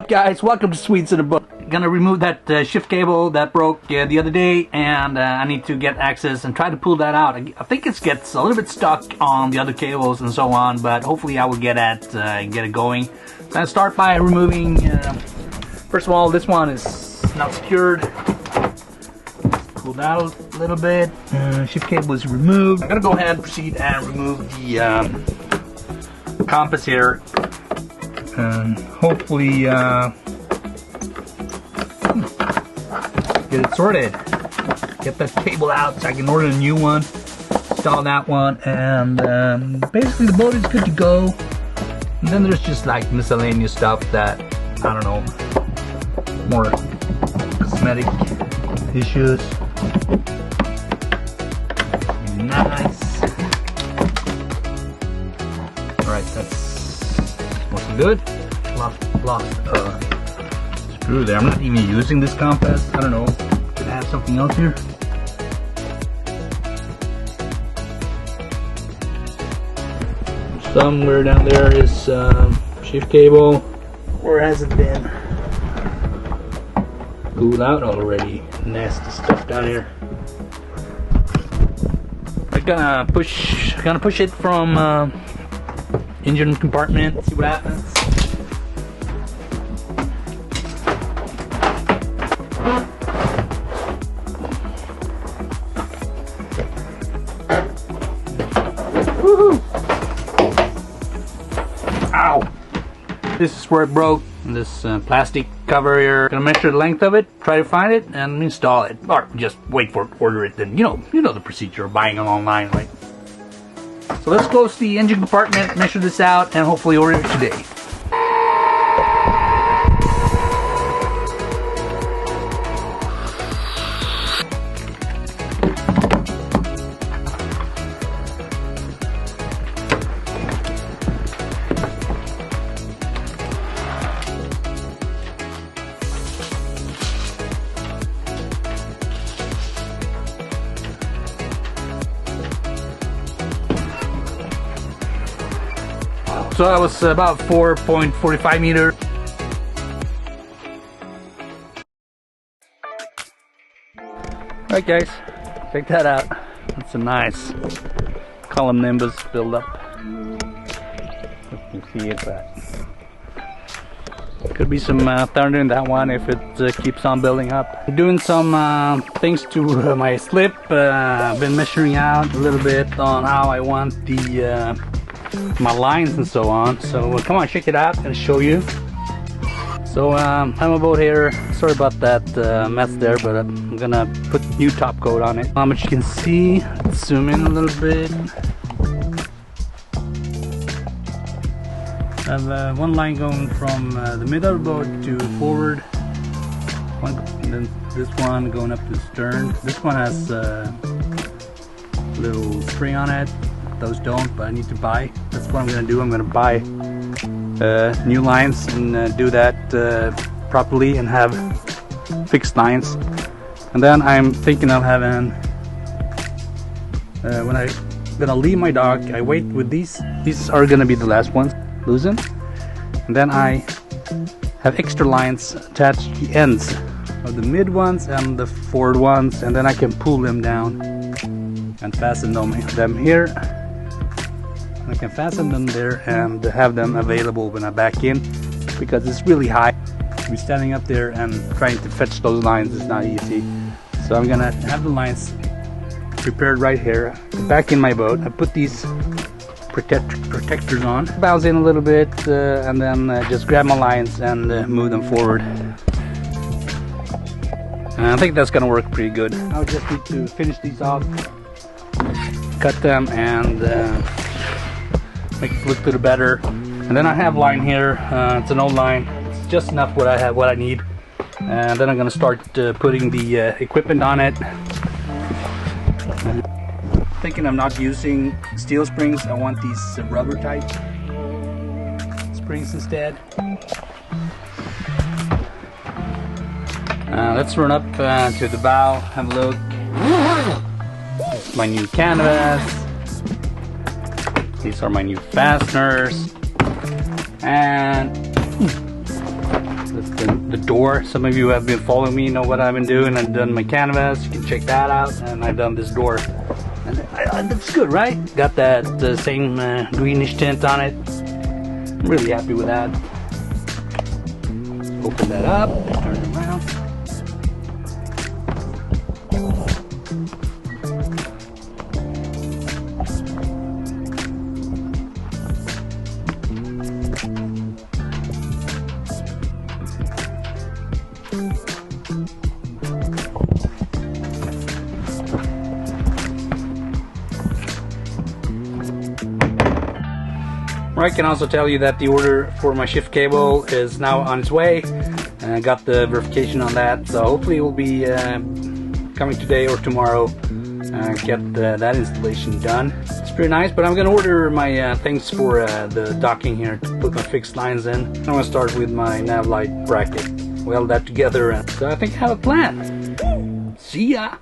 up, guys? Welcome to Sweets in a Book. Gonna remove that shift cable that broke the other day, and I need to get access and try to pull that out. I think it gets a little bit stuck on the other cables and so on, but hopefully I will get it going. So I'm gonna start by removing. First of all, this one is not secured. Pull that out a little bit. Shift cable is removed. I'm gonna go ahead and proceed and remove the compass here, and hopefully get it sorted. Get that cable out so I can order a new one, install that one, and basically the boat is good to go. And then there's just like miscellaneous stuff that, I don't know, more cosmetic issues. Nice. Alright, that's looking good. Lost screw there. I'm not even using this compass. I don't know. Could I have something else here? Somewhere down there is shift cable. Where has it been? Pulled out already. Nasty stuff down here. I'm gonna push it from engine compartment. See what happens. Woohoo! Ow! This is where it broke. This plastic cover here. Gonna measure the length of it, try to find it, and install it. Or just wait for it, order it. Then you know the procedure of buying it online, right? So let's close the engine compartment, measure this out, and hopefully order it today. So that was about 4.45 meters. Alright guys, check that out. That's a nice column nimbus build up. You can see it, but could be some thunder in that one if it keeps on building up. I'm doing some things to my slip. I've been measuring out a little bit on how I want the my lines and so on. So come on, check it out. I'm gonna show you. So I'm about here. Sorry about that mess there, but I'm gonna put new top coat on it. But you can see, let's zoom in a little bit. I have one line going from the middle of the boat to forward, and then this one going up to the stern. This one has a little string on it. Those don't, but I need to buy. That's what I'm gonna do. I'm gonna buy new lines and do that properly and have fixed lines. And then I'm thinking of having when I'm gonna leave my dock, I wait with these. These are gonna be the last ones loosened, and then I have extra lines attached to the ends of the mid ones and the forward ones, and then I can pull them down and fasten them here. I can fasten them there and have them available when I back in, because it's really high. To be standing up there and trying to fetch those lines is not easy. So I'm gonna have the lines prepared right here, back in my boat. I put these protectors on, bounce in a little bit, and then just grab my lines and move them forward. And I think that's gonna work pretty good. I just need to finish these off, cut them, and make it look a little better. And then I have line here. It's an old line. It's just enough what I need. And then I'm gonna start putting the equipment on it. Thinking of not using steel springs. I want these rubber type springs instead. Let's run up to the bow, have a look. This is my new canvas. These are my new fasteners, and That's the door. Some of you have been following me, know what I've been doing. I've done my canvas, you can check that out, and I've done this door. And that's good, right? Got that the same greenish tint on it. I'm really happy with that. Open that up, turn it around. I can also tell you that the order for my shift cable is now on its way, and I got the verification on that, so hopefully it will be coming today or tomorrow. Get that installation done. It's pretty nice, but I'm gonna order my things for the docking here to put my fixed lines in. I'm gonna start with my nav light bracket, weld that together, and so I think I have a plan. See ya!